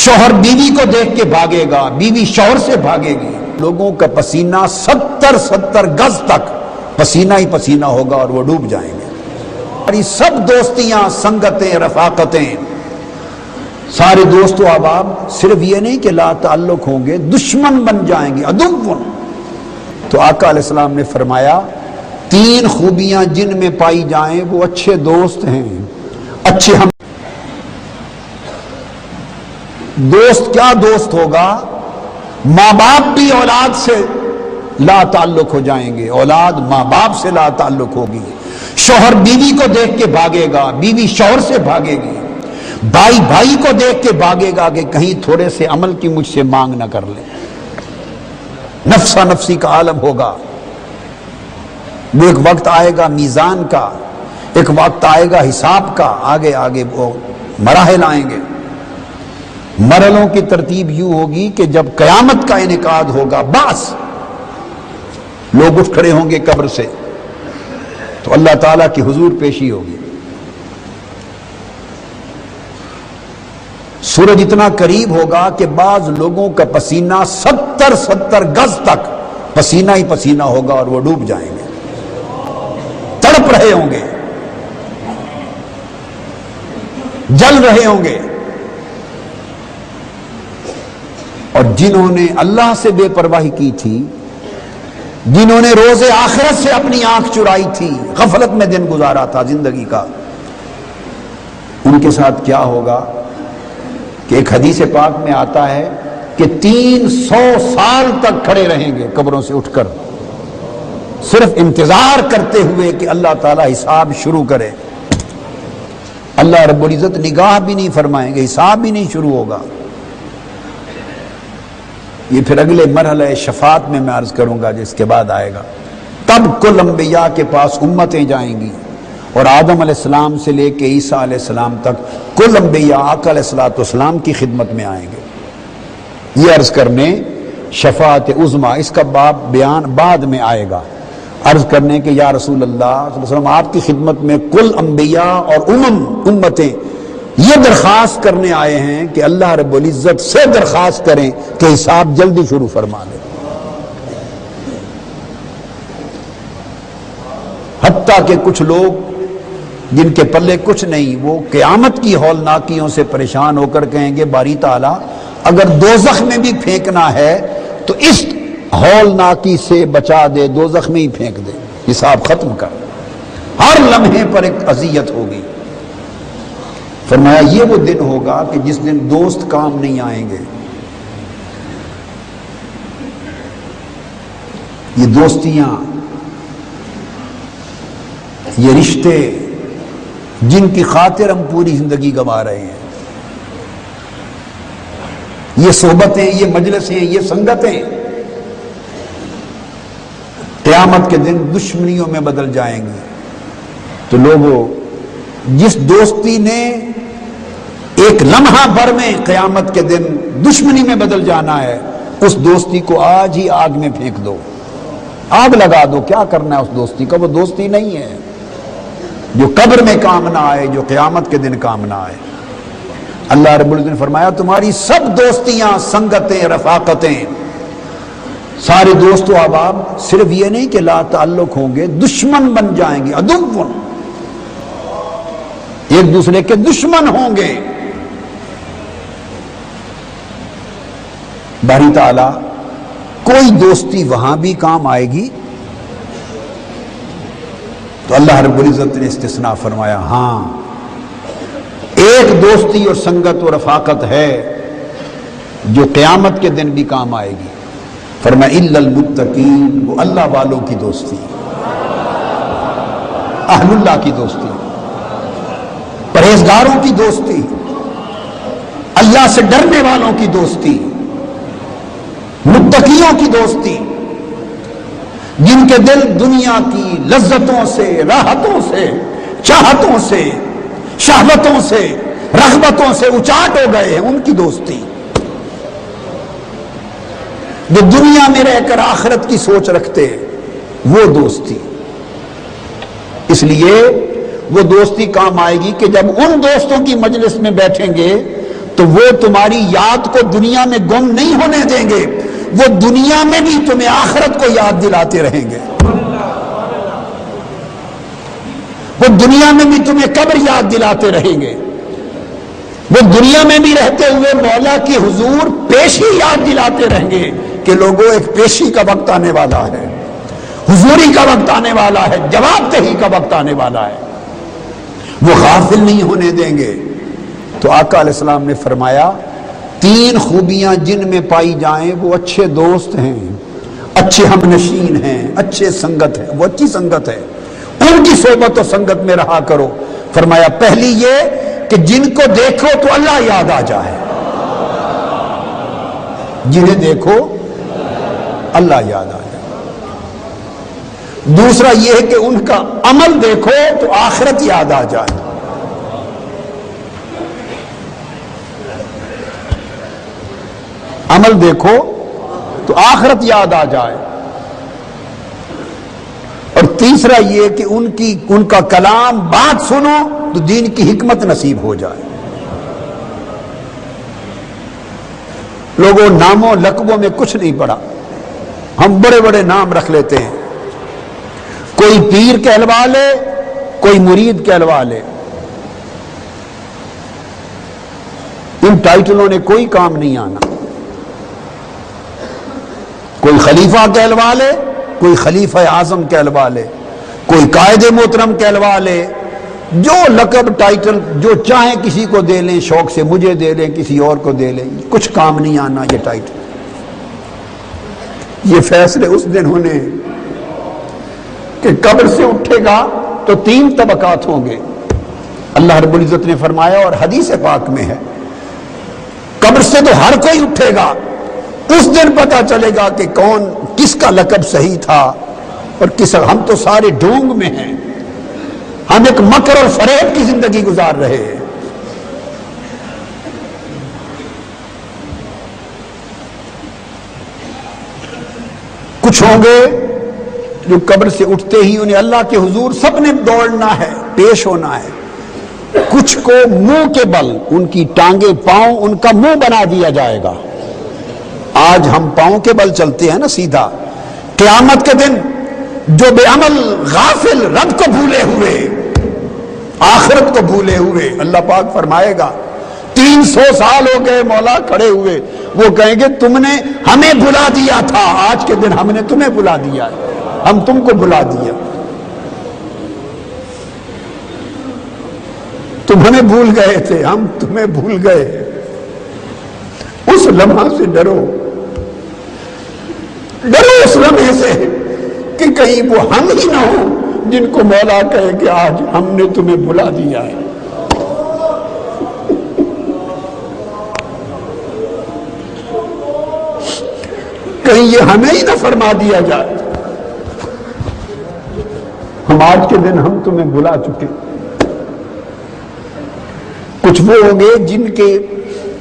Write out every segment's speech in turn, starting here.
شوہر بیوی کو دیکھ کے بھاگے گا، بیوی شوہر سے بھاگے گی۔ لوگوں کا پسینہ 70 گز تک پسینہ ہی پسینہ ہوگا اور وہ ڈوب جائیں گے۔ ہماری سب دوستیاں، سنگتیں، رفاقتیں، سارے دوست و احباب صرف یہ نہیں کہ لا تعلق ہوں گے، دشمن بن جائیں گے، عدوٌ۔ تو آقا علیہ السلام نے فرمایا 3 خوبیاں جن میں پائی جائیں وہ اچھے دوست ہیں، اچھے ہم دوست۔ کیا دوست ہوگا؟ ماں باپ بھی اولاد سے لا تعلق ہو جائیں گے، اولاد ماں باپ سے لا تعلق ہوگی۔ شوہر بیوی کو دیکھ کے بھاگے گا، بیوی شوہر سے بھاگے گی۔ بھائی بھائی کو دیکھ کے بھاگے گا کہ کہیں تھوڑے سے عمل کی مجھ سے مانگ نہ کر لے۔ نفسا نفسی کا عالم ہوگا۔ وہ ایک وقت آئے گا میزان کا، ایک وقت آئے گا حساب کا، آگے آگے وہ مراحل آئیں گے۔ مرحلوں کی ترتیب یوں ہوگی کہ جب قیامت کا انعقاد ہوگا، بس لوگ اٹھ کھڑے ہوں گے قبر سے تو اللہ تعالیٰ کی حضور پیشی ہوگی۔ سورج اتنا قریب ہوگا کہ بعض لوگوں کا پسینہ 70 گز تک پسینہ ہی پسینہ ہوگا اور وہ ڈوب جائیں گے، تڑپ رہے ہوں گے، جل رہے ہوں گے۔ اور جنہوں نے اللہ سے بے پرواہی کی تھی، جنہوں نے روز آخرت سے اپنی آنکھ چرائی تھی، غفلت میں دن گزارا تھا زندگی کا، ان کے ساتھ کیا ہوگا کہ ایک حدیث پاک میں آتا ہے کہ 300 سال تک کھڑے رہیں گے قبروں سے اٹھ کر، صرف انتظار کرتے ہوئے کہ اللہ تعالیٰ حساب شروع کرے۔ اللہ رب العزت نگاہ بھی نہیں فرمائیں گے، حساب بھی نہیں شروع ہوگا۔ یہ پھر اگلے مرحلہ شفاعت میں عرض کروں گا جس کے بعد آئے گا۔ تب کل انبیاء کے پاس امتیں جائیں گی، اور آدم علیہ السلام سے لے کے عیسیٰ علیہ السلام تک کل انبیاء آقا علیہ السلام کی خدمت میں آئیں گے، یہ عرض کرنے شفاعت عظمیٰ۔ اس کا باب بیان بعد میں آئے گا، عرض کرنے کہ یا رسول اللہ صلی اللہ علیہ وسلم آپ کی خدمت میں کل انبیاء اور امتیں یہ درخواست کرنے آئے ہیں کہ اللہ رب العزت سے درخواست کریں کہ حساب جلدی شروع فرما دے۔ حتیٰ کہ کچھ لوگ جن کے پلے کچھ نہیں، وہ قیامت کی ہولناکیوں سے پریشان ہو کر کہیں گے باری تعالیٰ اگر دوزخ میں بھی پھینکنا ہے تو اس ہولناکی سے بچا دے، دوزخ میں ہی پھینک دے، حساب ختم کر۔ ہر لمحے پر ایک اذیت ہوگی۔ فرمایا یہ وہ دن ہوگا کہ جس دن دوست کام نہیں آئیں گے۔ یہ دوستیاں، یہ رشتے جن کی خاطر ہم پوری زندگی گنوا رہے ہیں، یہ صحبتیں، یہ مجلسیں، یہ سنگتیں قیامت کے دن دشمنیوں میں بدل جائیں گی۔ تو لوگوں، جس دوستی نے ایک لمحہ بھر میں قیامت کے دن دشمنی میں بدل جانا ہے، اس دوستی کو آج ہی آگ میں پھینک دو، آگ لگا دو۔ کیا کرنا ہے اس دوستی کا؟ وہ دوستی نہیں ہے جو قبر میں کام نہ آئے، جو قیامت کے دن کام نہ آئے۔ اللہ رب العزت نے فرمایا تمہاری سب دوستیاں، سنگتیں، رفاقتیں، سارے دوست و احباب صرف یہ نہیں کہ لا تعلق ہوں گے، دشمن بن جائیں گے، عدوٌ، ایک دوسرے کے دشمن ہوں گے۔ باری تعالیٰ کوئی دوستی وہاں بھی کام آئے گی تو اللہ رب العزت نے استثناء فرمایا، ہاں ایک دوستی اور سنگت و رفاقت ہے جو قیامت کے دن بھی کام آئے گی۔ فرمایا الا المتقین، وہ اللہ والوں کی دوستی، اہل اللہ کی دوستی، پرہیزگاروں کی دوستی، اللہ سے ڈرنے والوں کی دوستی، متقیوں کی دوستی، جن کے دل دنیا کی لذتوں سے، راحتوں سے، چاہتوں سے، شہوتوں سے، رغبتوں سے اچاٹ ہو گئے ہیں، ان کی دوستی، جو دنیا میں رہ کر آخرت کی سوچ رکھتے، وہ دوستی۔ اس لیے وہ دوستی کام آئے گی کہ جب ان دوستوں کی مجلس میں بیٹھیں گے تو وہ تمہاری یاد کو دنیا میں گم نہیں ہونے دیں گے، وہ دنیا میں بھی تمہیں آخرت کو یاد دلاتے رہیں گے، وہ دنیا میں بھی تمہیں قبر یاد دلاتے رہیں گے، وہ دنیا میں بھی رہتے ہوئے مولا کی حضور پیشی یاد دلاتے رہیں گے کہ لوگوں ایک پیشی کا وقت آنے والا ہے، حضوری کا وقت آنے والا ہے، جواب دہی کا وقت آنے والا ہے، وہ غافل نہیں ہونے دیں گے۔ تو آقا علیہ السلام نے فرمایا 3 خوبیاں جن میں پائی جائیں وہ اچھے دوست ہیں، اچھے ہم نشین ہیں، اچھے سنگت ہے، وہ اچھی سنگت ہے، ان کی صحبت و سنگت میں رہا کرو۔ فرمایا پہلی یہ کہ جن کو دیکھو تو اللہ یاد آ جائے، جنہیں دیکھو اللہ یاد آ جائے۔ دوسرا یہ ہے کہ ان کا عمل دیکھو تو آخرت یاد آ جائے۔ عمل دیکھو تو آخرت یاد آ جائے۔ اور تیسرا یہ کہ ان کا کلام بات سنو تو دین کی حکمت نصیب ہو جائے۔ لوگوں ناموں لقبوں میں کچھ نہیں پڑا، ہم بڑے بڑے نام رکھ لیتے ہیں، کوئی پیر کہلوا لے، کوئی مرید کہلوا لے، ان ٹائٹلوں نے کوئی کام نہیں آنا۔ کوئی خلیفہ کہلوا لے، کوئی خلیفہ اعظم کہلوا لے، کوئی قائد محترم کہلوا لے، جو لقب ٹائٹل جو چاہیں کسی کو دے لیں، شوق سے مجھے دے لیں، کسی اور کو دے لیں، کچھ کام نہیں آنا یہ ٹائٹل۔ یہ فیصلے اس دن ہونے کہ قبر سے اٹھے گا تو 3 طبقات ہوں گے۔ اللہ رب العزت نے فرمایا اور حدیث پاک میں ہے، قبر سے تو ہر کوئی اٹھے گا، اس دن پتا چلے گا کہ کون کس کا لقب صحیح تھا اور کس۔ ہم تو سارے ڈھونگ میں ہیں، ہم ایک مکر اور فریب کی زندگی گزار رہے ہیں۔ کچھ ہوں گے جو قبر سے اٹھتے ہی انہیں اللہ کے حضور سب نے دوڑنا ہے، پیش ہونا ہے۔ کچھ کو منہ کے بل، ان کی ٹانگیں پاؤں ان کا منہ بنا دیا جائے گا۔ آج ہم پاؤں کے بل چلتے ہیں نا سیدھا، قیامت کے دن جو بے عمل غافل رب کو بھولے ہوئے، آخرت کو بھولے ہوئے، اللہ پاک فرمائے گا 300 سال ہو گئے مولا کھڑے ہوئے، وہ کہیں گے تم نے ہمیں بھلا دیا تھا، آج کے دن ہم نے تمہیں بھلا دیا ہے، ہم تم کو بھلا دیا، تم ہمیں بھول گئے تھے، ہم تمہیں بھول گئے۔ اس لمحہ سے ڈرو، ڈرو اس لمحے سے کہ کہیں وہ ہم ہی نہ ہو جن کو مولا کہے کہ آج ہم نے تمہیں بھلا دیا ہے۔ کہیں یہ ہمیں ہی نہ فرما دیا جائے ہم آج کے دن ہم تمہیں بھلا چکے۔ کچھ وہ ہوں گے جن کے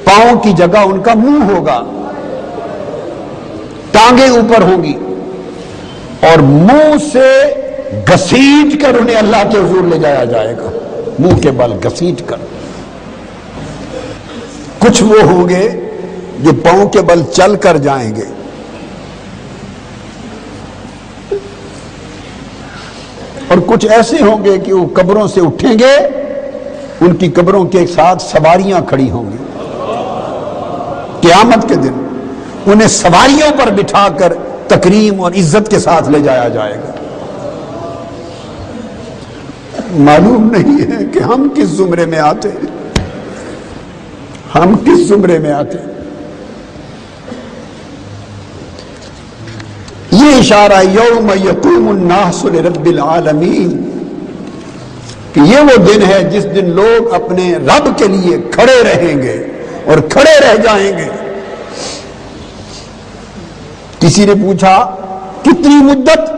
پاؤں کی جگہ ان کا منہ ہوگا، ٹانگیں اوپر ہوں گی، اور منہ سے گھسیٹ کر انہیں اللہ کے حضور لے جایا جائے گا، منہ کے بل گھسیٹ کر۔ کچھ وہ ہوں گے جو پاؤں کے بل چل کر جائیں گے، اور کچھ ایسے ہوں گے کہ وہ قبروں سے اٹھیں گے، ان کی قبروں کے ساتھ سواریاں کھڑی ہوں گی۔ قیامت کے دن انہیں سواریوں پر بٹھا کر تکریم اور عزت کے ساتھ لے جایا جائے گا۔ معلوم نہیں ہے کہ ہم کس زمرے میں آتے ہیں، ہم کس زمرے میں آتے ہیں۔ یہ اشارہ یوم یقوم الناس لرب العالمین کہ یہ وہ دن ہے جس دن لوگ اپنے رب کے لیے کھڑے رہیں گے اور کھڑے رہ جائیں گے۔ کسی نے پوچھا کتنی مدت؟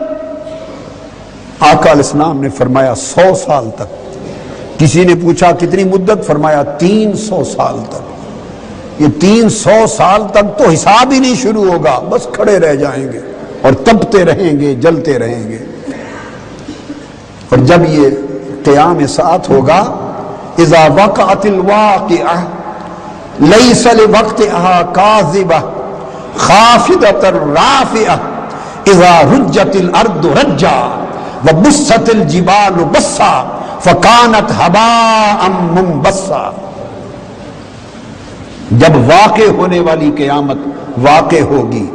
آقا علیہ السلام نے فرمایا 100 سال تک۔ کسی نے پوچھا کتنی مدت؟ فرمایا 300 سال تک۔ یہ 300 سال تک تو حساب ہی نہیں شروع ہوگا، بس کھڑے رہ جائیں گے اور تپتے رہیں گے، جلتے رہیں گے۔ اور جب یہ قیام ساعت ہوگا، اذا وقعت الواقعہ، لیس لوقتها کاذبہ خافضۃ رافعہ اذا رجت الارض رجا وبست الجبال بسا فکانت ہباء منبثا. جب واقع ہونے والی قیامت واقع ہوگی